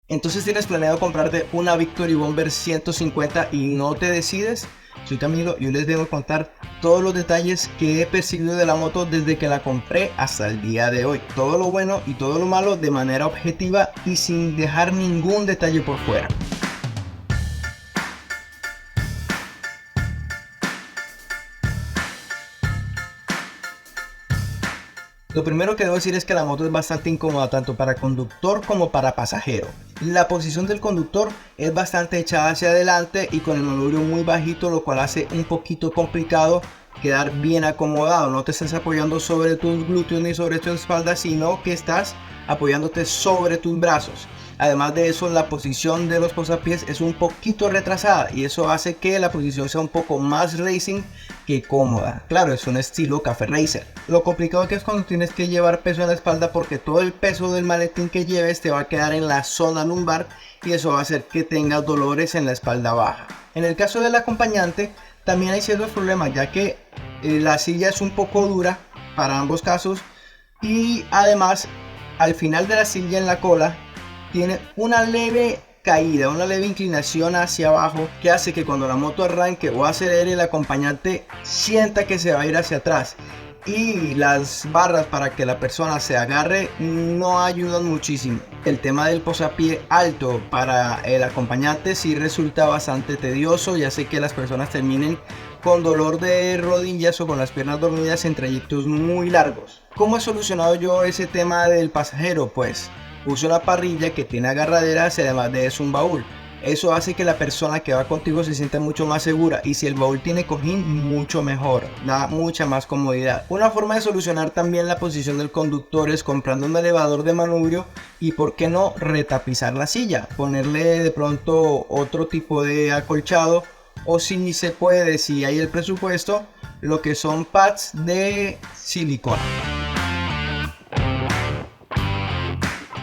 Entonces tienes planeado comprarte una Victory Bomber 150 y no te decides. Soy Camilo y yo les debo contar todos los detalles que he percibido de la moto desde que la compré hasta el día de hoy. Todo lo bueno y todo lo malo de manera objetiva y sin dejar ningún detalle por fuera. Lo primero que debo decir es que la moto es bastante incómoda tanto para conductor como para pasajero. La posición del conductor es bastante echada hacia adelante y con el manubrio muy bajito, lo cual hace un poquito complicado quedar bien acomodado. No te estás apoyando sobre tus glúteos ni sobre tu espalda, sino que estás apoyándote sobre tus brazos. Además de eso, la posición de los posapiés es un poquito retrasada y eso hace que la posición sea un poco más racing que cómoda. Claro, es un estilo café racer. Lo complicado que es cuando tienes que llevar peso en la espalda, porque todo el peso del maletín que lleves te va a quedar en la zona lumbar y eso va a hacer que tengas dolores en la espalda baja. En el caso del acompañante también hay ciertos problemas, ya que la silla es un poco dura para ambos casos y además al final de la silla en la cola tiene una leve caída, una leve inclinación hacia abajo que hace que cuando la moto arranque o acelere, el acompañante sienta que se va a ir hacia atrás, y las barras para que la persona se agarre no ayudan muchísimo. El tema del posapié alto para el acompañante sí resulta bastante tedioso y hace que las personas terminen con dolor de rodillas o con las piernas dormidas en trayectos muy largos. ¿Cómo he solucionado yo ese tema del pasajero? Pues uso una parrilla que tiene agarraderas y además de eso un baúl. Eso hace que la persona que va contigo se sienta mucho más segura, y si el baúl tiene cojín, mucho mejor, da mucha más comodidad. Una forma de solucionar también la posición del conductor es comprando un elevador de manubrio y por qué no retapizar la silla, ponerle de pronto otro tipo de acolchado, o si se puede, si hay el presupuesto, lo que son pads de silicona.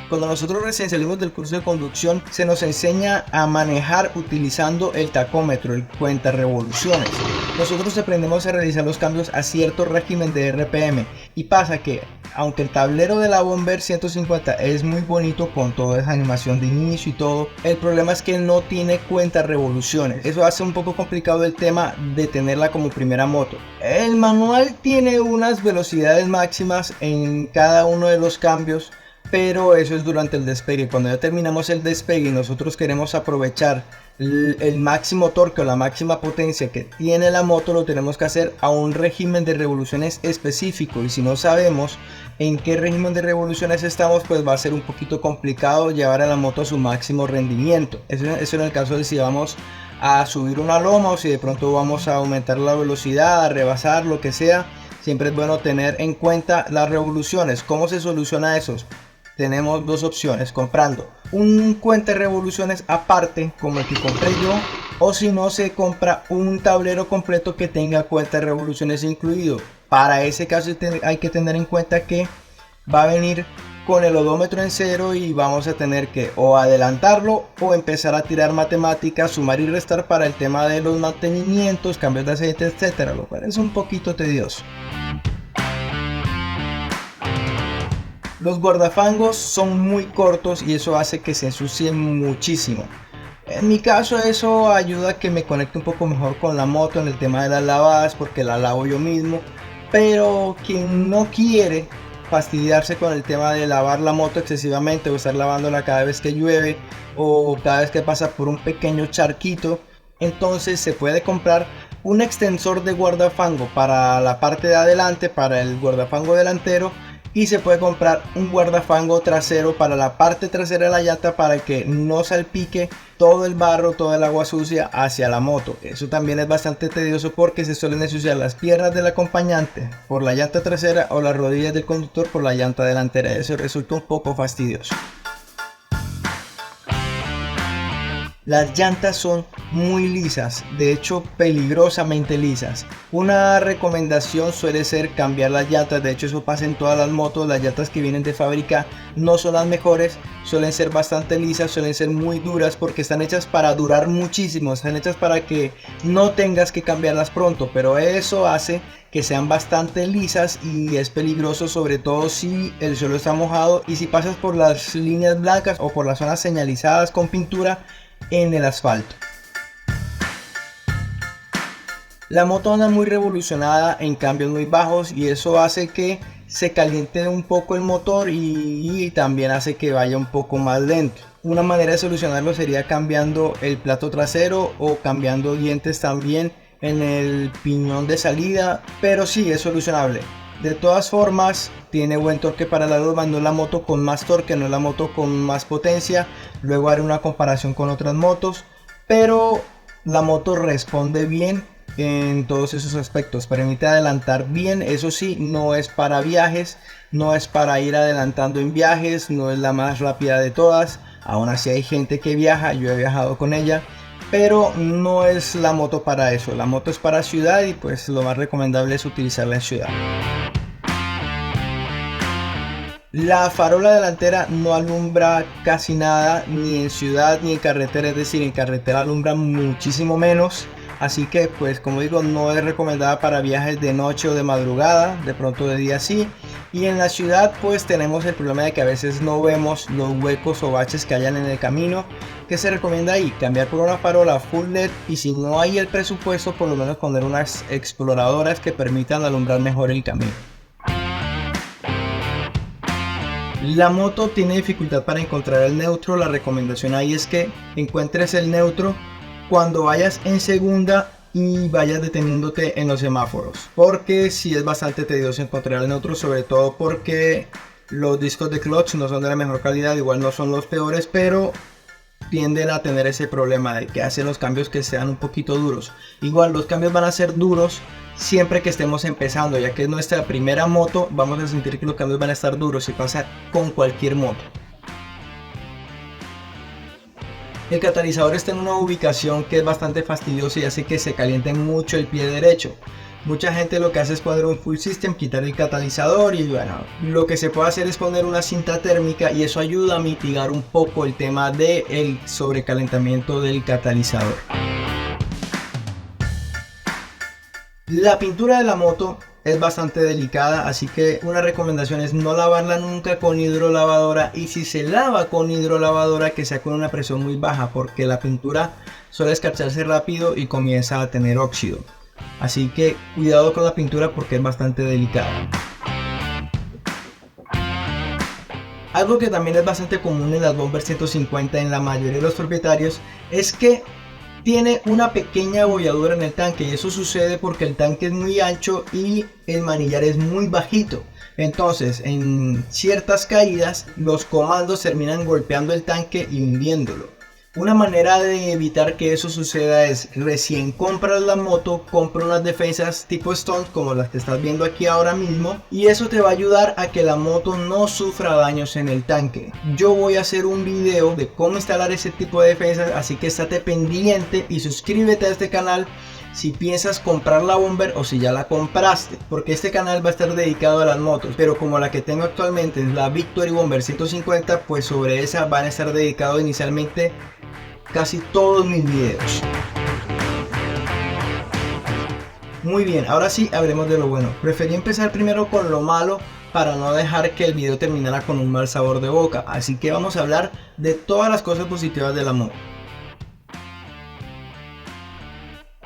Cuando nosotros recién salimos del curso de conducción, se nos enseña a manejar utilizando el tacómetro, el cuenta revoluciones. Nosotros aprendemos a realizar los cambios a cierto régimen de RPM, y pasa que aunque el tablero de la Bomber 150 es muy bonito con toda esa animación de inicio y todo, el problema es que no tiene cuenta revoluciones. Eso hace un poco complicado el tema de tenerla como primera moto. El manual tiene unas velocidades máximas en cada uno de los cambios, pero eso es durante el despegue. Cuando ya terminamos el despegue y nosotros queremos aprovechar el máximo torque o la máxima potencia que tiene la moto, lo tenemos que hacer a un régimen de revoluciones específico, y si no sabemos en qué régimen de revoluciones estamos, pues va a ser un poquito complicado llevar a la moto a su máximo rendimiento. Eso en el caso de si vamos a subir una loma o si de pronto vamos a aumentar la velocidad, a rebasar, lo que sea. Siempre es bueno tener en cuenta las revoluciones. ¿Cómo se soluciona eso? Tenemos dos opciones: comprando un cuenta de revoluciones aparte como el que compré yo, o si no, se compra un tablero completo que tenga cuenta de revoluciones incluido. Para ese caso hay que tener en cuenta que va a venir con el odómetro en cero y vamos a tener que o adelantarlo o empezar a tirar matemáticas, sumar y restar para el tema de los mantenimientos, cambios de aceite, etcétera, lo cual es un poquito tedioso. Los guardafangos son muy cortos y eso hace que se ensucien muchísimo. En mi caso eso ayuda a que me conecte un poco mejor con la moto en el tema de las lavadas, porque la lavo yo mismo. Pero quien no quiere fastidiarse con el tema de lavar la moto excesivamente o estar lavándola cada vez que llueve o cada vez que pasa por un pequeño charquito, entonces se puede comprar un extensor de guardafango para la parte de adelante, para el guardafango delantero, y se puede comprar un guardafango trasero para la parte trasera de la llanta para que no salpique todo el barro, toda el agua sucia hacia la moto. Eso también es bastante tedioso porque se suelen ensuciar las piernas del acompañante por la llanta trasera o las rodillas del conductor por la llanta delantera. Eso resulta un poco fastidioso. Las llantas son muy lisas, de hecho peligrosamente lisas. Una recomendación suele ser cambiar las llantas, de hecho eso pasa en todas las motos. Las llantas que vienen de fábrica no son las mejores, suelen ser bastante lisas, suelen ser muy duras porque están hechas para durar muchísimo, están hechas para que no tengas que cambiarlas pronto, pero eso hace que sean bastante lisas y es peligroso, sobre todo si el suelo está mojado y si pasas por las líneas blancas o por las zonas señalizadas con pintura en el asfalto. La moto anda muy revolucionada en cambios muy bajos y eso hace que se caliente un poco el motor y también hace que vaya un poco más lento. Una manera de solucionarlo sería cambiando el plato trasero o cambiando dientes también en el piñón de salida, pero sí es solucionable. De todas formas, tiene buen torque para la loma, no es la moto con más torque, no es la moto con más potencia. Luego haré una comparación con otras motos, pero la moto responde bien en todos esos aspectos, permite adelantar bien. Eso sí, no es para viajes, no es para ir adelantando en viajes, no es la más rápida de todas. Aún así hay gente que viaja, yo he viajado con ella, pero no es la moto para eso. La moto es para ciudad y pues lo más recomendable es utilizarla en ciudad. La farola delantera no alumbra casi nada, ni en ciudad ni en carretera, es decir, en carretera alumbra muchísimo menos. Así que pues como digo, no es recomendada para viajes de noche o de madrugada, de pronto de día sí. Y en la ciudad pues tenemos el problema de que a veces no vemos los huecos o baches que hayan en el camino. ¿Qué se recomienda ahí? Cambiar por una farola full LED, y si no hay el presupuesto, por lo menos poner unas exploradoras que permitan alumbrar mejor el camino. La moto tiene dificultad para encontrar el neutro. La recomendación ahí es que encuentres el neutro cuando vayas en segunda y vayas deteniéndote en los semáforos, porque sí es bastante tedioso encontrar el neutro, sobre todo porque los discos de clutch no son de la mejor calidad, igual no son los peores, pero tienden a tener ese problema de que hacen los cambios que sean un poquito duros. Igual los cambios van a ser duros siempre que estemos empezando, ya que es nuestra primera moto, vamos a sentir que los cambios van a estar duros y pasa con cualquier moto. El catalizador está en una ubicación que es bastante fastidiosa y hace que se caliente mucho el pie derecho. Mucha gente lo que hace es poner un full system, quitar el catalizador, y bueno, lo que se puede hacer es poner una cinta térmica y eso ayuda a mitigar un poco el tema del sobrecalentamiento del catalizador. La pintura de la moto es bastante delicada, así que una recomendación es no lavarla nunca con hidrolavadora, y si se lava con hidrolavadora que sea con una presión muy baja, porque la pintura suele escarcharse rápido y comienza a tener óxido. Así que cuidado con la pintura porque es bastante delicada. Algo que también es bastante común en las Bomber 150 en la mayoría de los propietarios es que tiene una pequeña abolladura en el tanque, y eso sucede porque el tanque es muy ancho y el manillar es muy bajito. Entonces en ciertas caídas los comandos terminan golpeando el tanque y hundiéndolo. Una manera de evitar que eso suceda es, recién compras la moto, compra unas defensas tipo Stone como las que estás viendo aquí ahora mismo, y eso te va a ayudar a que la moto no sufra daños en el tanque. Yo voy a hacer un video de cómo instalar ese tipo de defensas, así que estate pendiente y suscríbete a este canal si piensas comprar la Bomber o si ya la compraste, porque este canal va a estar dedicado a las motos, pero como la que tengo actualmente es la Victory Bomber 150, pues sobre esa van a estar dedicados inicialmente casi todos mis videos. Muy bien, ahora sí hablemos de lo bueno. Preferí empezar primero con lo malo para no dejar que el video terminara con un mal sabor de boca, así que vamos a hablar de todas las cosas positivas de la moto.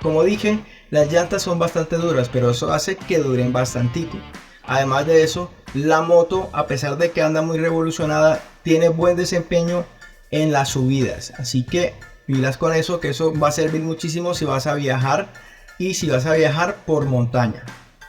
Como dije, las llantas son bastante duras, pero eso hace que duren bastantico. Además de eso, la moto, a pesar de que anda muy revolucionada, tiene buen desempeño en las subidas, así que pilas con eso, que eso va a servir muchísimo si vas a viajar y si vas a viajar por montaña.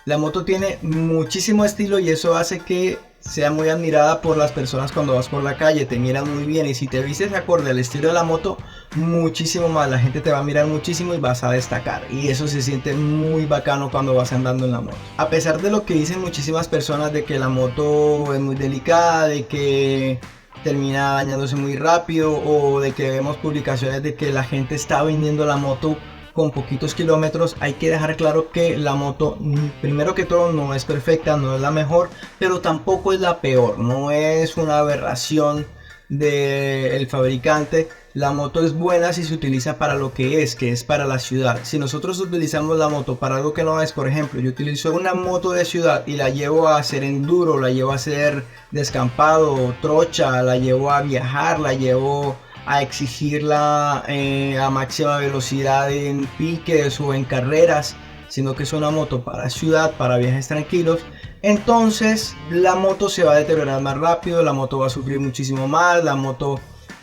La moto tiene muchísimo estilo y eso hace que sea muy admirada por las personas cuando vas por la calle, te miran muy bien, y si te vistes acorde al estilo de la moto, muchísimo más, la gente te va a mirar muchísimo y vas a destacar, y eso se siente muy bacano cuando vas andando en la moto. A pesar de lo que dicen muchísimas personas de que la moto es muy delicada, de que termina dañándose muy rápido, o de que vemos publicaciones de que la gente está vendiendo la moto con poquitos kilómetros, hay que dejar claro que la moto, primero que todo, no es perfecta, no es la mejor, pero tampoco es la peor, no es una aberración del fabricante. La moto es buena si se utiliza para lo que es para la ciudad. Si nosotros utilizamos la moto para algo que no es, por ejemplo, yo utilizo una moto de ciudad y la llevo a hacer enduro, la llevo a hacer descampado, trocha, la llevo a viajar, la llevo a exigirla a máxima velocidad en piques o en carreras, sino que es una moto para ciudad, para viajes tranquilos, entonces la moto se va a deteriorar más rápido, la moto va a sufrir muchísimo más, la moto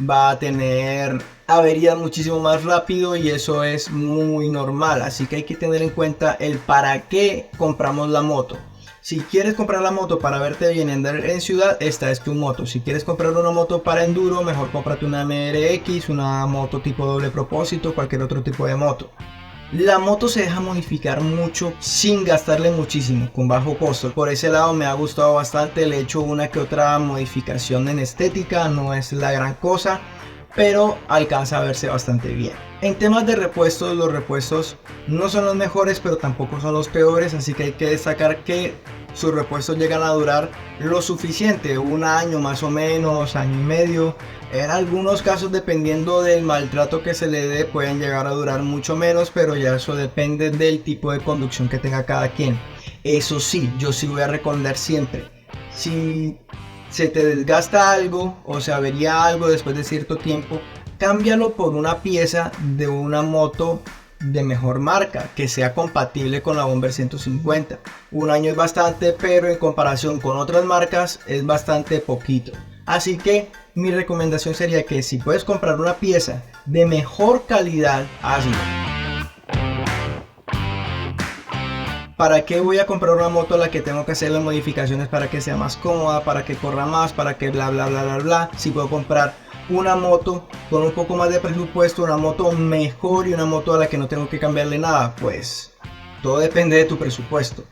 va a tener averías muchísimo más rápido y eso es muy normal. Así que hay que tener en cuenta el para qué compramos la moto. Si quieres comprar la moto para verte bien en ciudad, esta es tu moto. Si quieres comprar una moto para enduro, mejor cómprate una MRX, una moto tipo doble propósito, cualquier otro tipo de moto. La moto se deja modificar mucho sin gastarle muchísimo, con bajo costo. Por ese lado me ha gustado bastante. Le he hecho una que otra modificación en estética, no es la gran cosa, pero alcanza a verse bastante bien. En temas de repuestos, los repuestos no son los mejores, pero tampoco son los peores, así que hay que destacar que sus repuestos llegan a durar lo suficiente, un año más o menos, año y medio. En algunos casos, dependiendo del maltrato que se le dé, pueden llegar a durar mucho menos, pero ya eso depende del tipo de conducción que tenga cada quien. Eso sí, yo sí voy a recomendar siempre, si se te desgasta algo o se avería algo después de cierto tiempo, cámbialo por una pieza de una moto de mejor marca, que sea compatible con la Bomber 150. Un año es bastante, pero en comparación con otras marcas es bastante poquito. Así que mi recomendación sería que si puedes comprar una pieza de mejor calidad, hazlo. ¿Para qué voy a comprar una moto a la que tengo que hacer las modificaciones para que sea más cómoda, para que corra más, para que bla bla bla bla bla? Si puedo comprar una moto con un poco más de presupuesto, una moto mejor y una moto a la que no tengo que cambiarle nada, pues todo depende de tu presupuesto.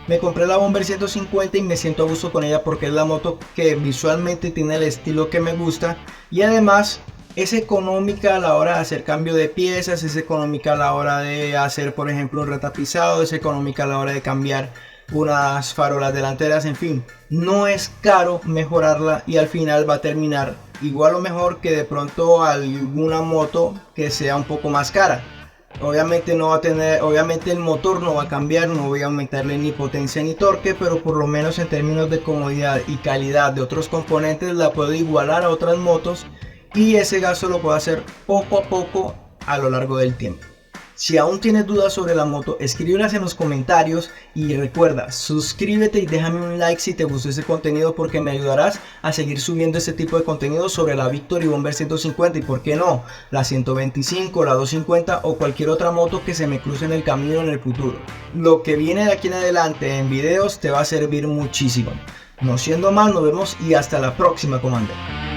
Me compré la Bomber 150 y me siento a gusto con ella porque es la moto que visualmente tiene el estilo que me gusta y además es económica a la hora de hacer cambio de piezas, es económica a la hora de hacer, por ejemplo, un retapizado, es económica a la hora de cambiar unas farolas delanteras, en fin, no es caro mejorarla y al final va a terminar igual o mejor que de pronto alguna moto que sea un poco más cara. Obviamente no va a tener, obviamente el motor no va a cambiar, no voy a aumentarle ni potencia ni torque, pero por lo menos en términos de comodidad y calidad de otros componentes la puedo igualar a otras motos y ese gasto lo puedo hacer poco a poco a lo largo del tiempo. Si aún tienes dudas sobre la moto, escríbelas en los comentarios y recuerda, suscríbete y déjame un like si te gustó ese contenido porque me ayudarás a seguir subiendo este tipo de contenido sobre la Victory Bomber 150 y por qué no, la 125, la 250 o cualquier otra moto que se me cruce en el camino en el futuro. Lo que viene de aquí en adelante en videos te va a servir muchísimo. No siendo más, nos vemos y hasta la próxima, comandante.